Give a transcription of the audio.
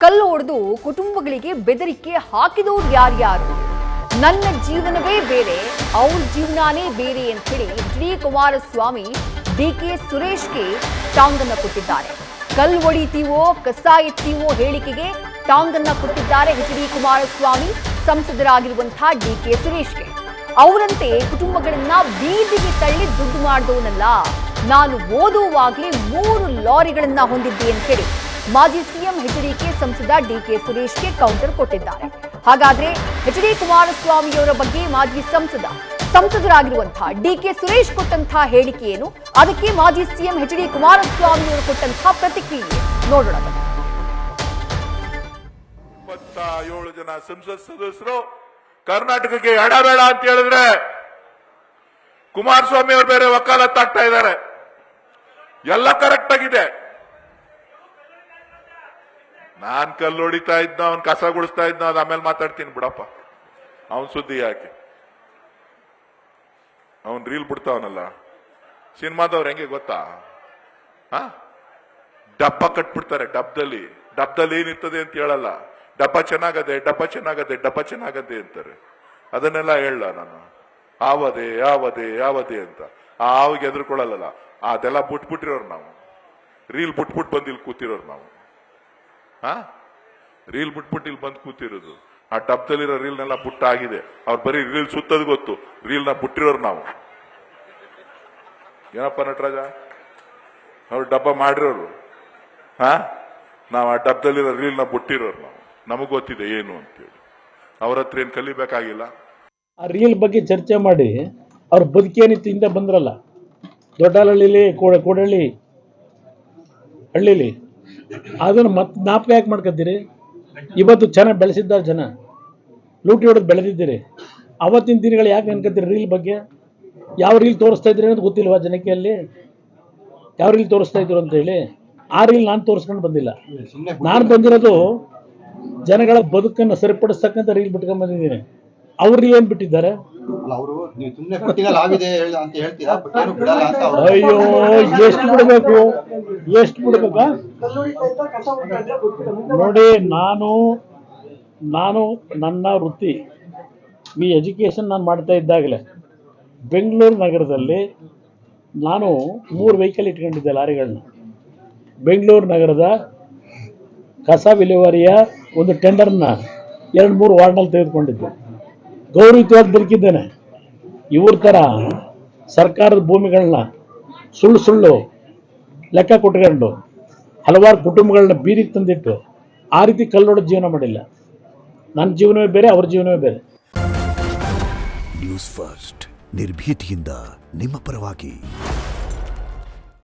ಕಲ್ಲು ಹೊಡೆದು ಕುಟುಂಬಗಳಿಗೆ ಬೆದರಿಕೆ ಹಾಕಿದವರು ಯಾರ್ಯಾರು? ನನ್ನ ಜೀವನವೇ ಬೇರೆ, ಅವ್ರ ಜೀವನಾನೇ ಬೇರೆ ಅಂತ ಹೇಳಿ ಡಿ ಕುಮಾರಸ್ವಾಮಿ ಡಿಕೆ ಸುರೇಶ್ಗೆ ಟಾಂಗನ್ನ ಕೊಟ್ಟಿದ್ದಾರೆ. ಕಲ್ಲು ಹೊಡಿತೀವೋ ಕಸ ಎತ್ತೀವೋ ಹೇಳಿಕೆಗೆ ಟಾಂಗನ್ನ ಕೊಟ್ಟಿದ್ದಾರೆ ಡಿ ಕುಮಾರಸ್ವಾಮಿ ಸಂಸದರಾಗಿರುವಂತಹ ಡಿಕೆ ಸುರೇಶ್ಗೆ. ಅವರಂತೆ ಕುಟುಂಬಗಳನ್ನ ಬೀದಿಗೆ ತಳ್ಳಿ ದುಡ್ಡು ಮಾಡಿದವನಲ್ಲ, ನಾನು ಓದುವಾಗಲೇ 3 ಲಾರಿಗಳನ್ನ ಹೊಂದಿದ್ದೆ ಅಂತ ಹೇಳಿ ಮಾಜಿ ಸಿಎಂ ಡಿ ಸಂಸದ ಡಿಕೆ ಸುರೇಶ್ಗೆ ಕೌಂಟರ್ ಕೊಟ್ಟಿದ್ದಾರೆ. ಹಾಗಾದ್ರೆ ಡಿ ಕುಮಾರಸ್ವಾಮಿಯವರ ಬಗ್ಗೆ ಮಾಜಿ ಸಂಸದರಾಗಿರುವಂತಹ ಡಿಕೆ ಸುರೇಶ್ ಕೊಟ್ಟಂತಹ ಹೇಳಿಕೆ ಏನು? ಅದಕ್ಕೆ ಮಾಜಿ ಸಿಎಂ ಡಿ ಕುಮಾರಸ್ವಾಮಿಯವರು ಕೊಟ್ಟಂತಹ ಪ್ರತಿಕ್ರಿಯೆ ನೋಡೋಣ. 27 ಜನ ಸಂಸತ್ ಸದಸ್ಯರು ಕರ್ನಾಟಕಕ್ಕೆ ಎಡಬೇಡ ಅಂತ ಹೇಳಿದ್ರೆ ಕುಮಾರಸ್ವಾಮಿ ಅವರು ಬೇರೆ ವಕಾಲತ್ತಾಗ್ತಾ ಇದ್ದಾರೆ. ಎಲ್ಲ ಕರೆಕ್ಟ್ ಆಗಿದೆ. ನಾನ್ ಕಲ್ಲು ಹೊಡಿತಾ ಇದ್ನ, ಅವನ್ ಕಸ ಗುಡಿಸ್ತಾ ಇದ್ನ, ಅದು ಆಮೇಲೆ ಮಾತಾಡ್ತೀನಿ ಬಿಡಪ್ಪ. ಅವನ್ ಸುದ್ದಿ ಯಾಕೆ? ಅವನ್ ರೀಲ್ ಬಿಡ್ತಾವನಲ್ಲ ಸಿನಿಮಾದವ್ರು, ಹೆಂಗೆ ಗೊತ್ತಾ? ಡಬ್ಬ ಕಟ್ಬಿಡ್ತಾರೆ. ಡಬ್ಬದಲ್ಲಿ ಏನಿರ್ತದೆ ಅಂತ ಹೇಳಲ್ಲ. ಡಬ್ಬ ಚೆನ್ನಾಗದೆ ಅಂತಾರೆ. ಅದನ್ನೆಲ್ಲ ಹೇಳ ನಾನು. ಯಾವದೆ ಅಂತ ಆ ಆವಿಗೆ ಎದುರ್ಕೊಳ್ಳಲ್ಲ. ಅದೆಲ್ಲ ಬಿಟ್ಬಿಟ್ಟಿರೋರು ನಾವು. ರೀಲ್ ಬಿಟ್ಬಿಟ್ಟು ಬಂದು ಇಲ್ಲಿ ಕೂತಿರೋರು ನಾವು. ರೀಲ್ ಬಿಟ್ಬಿಟ್ಟು ಇಲ್ಲಿ ಬಂದು ಕೂತಿರೋದು. ಆ ಡಬ್ಬದಲ್ಲಿರೋ ರೀಲ್ನೆಲ್ಲ ಪುಟ್ಟ ಆಗಿದೆ. ಅವ್ರು ಬರೀ ರೀಲ್ ಸುತ್ತದ್ ಗೊತ್ತು, ರೀಲ್ನ ಬಿಟ್ಟಿರೋರು ನಾವು. ಏನಪ್ಪ ನಟರಾಜ, ಅವ್ರು ಡಬ್ಬ ಮಾಡಿರೋರು. ನಾವು ಆ ಡಬ್ಬದಲ್ಲಿರೋ ರೀಲ್ನ ಬಿಟ್ಟಿರೋರು ನಾವು. ನಮಗ್ ಗೊತ್ತಿದೆ ಏನು ಅಂತೇಳಿ. ಅವ್ರ ಹತ್ರ ಏನ್ ಕಲಿಬೇಕಾಗಿಲ್ಲ. ಆ ರೀಲ್ ಬಗ್ಗೆ ಚರ್ಚೆ ಮಾಡಿ ಅವ್ರ ಬದುಕೇನಿತ್ತು ಹಿಂದೆ ಬಂದ್ರಲ್ಲ, ದೊಡ್ಡಹಳ್ಳಿಲಿ ಕೋಡಹಳ್ಳಿ ಹಳ್ಳಿಲಿ, ಅದನ್ನು ಮತ್ತೆ ಜ್ಞಾಪಕ ಯಾಕೆ ಮಾಡ್ಕೊತೀರಿ? ಇವತ್ತು ಚೆನ್ನಾಗಿ ಬೆಳೆಸಿದ್ದಾರೆ ಜನ, ಲೂಟಿ ಹೊಡೆದು ಬೆಳೆದಿದ್ದೀರಿ. ಅವತ್ತಿನ ದಿನಗಳು ಯಾಕೆ ನೆನ್ಕೊತೀರಿ? ರೀಲ್ ಬಗ್ಗೆ ಯಾವ ರೀಲ್ ತೋರಿಸ್ತಾ ಇದ್ರಿ ಅನ್ನೋದು ಗೊತ್ತಿಲ್ವಾ ಜನಕ್ಕೆ? ಅಲ್ಲಿ ಯಾವ ರೀಲ್ ತೋರಿಸ್ತಾ ಇದ್ರು ಅಂತ ಹೇಳಿ ಆ ರೀಲ್ ನಾನು ತೋರಿಸ್ಕೊಂಡು ಬಂದಿಲ್ಲ. ನಾನು ಬಂದಿರೋದು ಜನಗಳ ಬದುಕನ್ನು ಸರಿಪಡಿಸ್ತಕ್ಕಂಥ ರೀಲ್ ಬಿಟ್ಕೊಂಡ್ ಬಂದಿದ್ದೀನಿ. ಅವ್ರು ಏನ್ ಬಿಟ್ಟಿದ್ದಾರೆ? ಅಯ್ಯೋ, ಎಷ್ಟು ಬಿಡ್ಬೇಕು ನೋಡಿ. ನಾನು ನನ್ನ ವೃತ್ತಿ ಈ ಎಜುಕೇಶನ್ ನಾನು ಮಾಡ್ತಾ ಇದ್ದಾಗಲೇ ಬೆಂಗಳೂರು ನಗರದಲ್ಲಿ ನಾನು 3 ವೆಹಿಕಲ್ ಇಟ್ಕೊಂಡಿದ್ದೆ, ಲಾರಿಗಳನ್ನ. ಬೆಂಗಳೂರು ನಗರದ ಕಸ ವಿಲೇವಾರಿಯ ಒಂದು ಟೆಂಡರ್ನ 2-3 ವಾರ್ಡ್ನಲ್ಲಿ ತೆಗೆದುಕೊಂಡಿದ್ದೆ. ಗೌರವಯುತವಾಗಿ ಬದುಕಿದ್ದೇನೆ. ಇವ್ರ ಥರ ಸರ್ಕಾರದ ಭೂಮಿಗಳನ್ನ ಸುಳ್ಳು ಲೆಕ್ಕ ಕೊಟ್ಕೊಂಡು ಹಲವಾರು ಕುಟುಂಬಗಳನ್ನ ಬೀದಿಗೆ ತಂದಿಟ್ಟು ಆ ರೀತಿ ಕಲ್ಲೊಡೆದ ಜೀವನ ಮಾಡಿಲ್ಲ. ನನ್ನ ಜೀವನವೇ ಬೇರೆ, ಅವ್ರ ಜೀವನವೇ ಬೇರೆ. ನ್ಯೂಸ್ ಫಸ್ಟ್, ನಿರ್ಭೀತಿಯಿಂದ ನಿಮ್ಮ ಪರವಾಗಿ.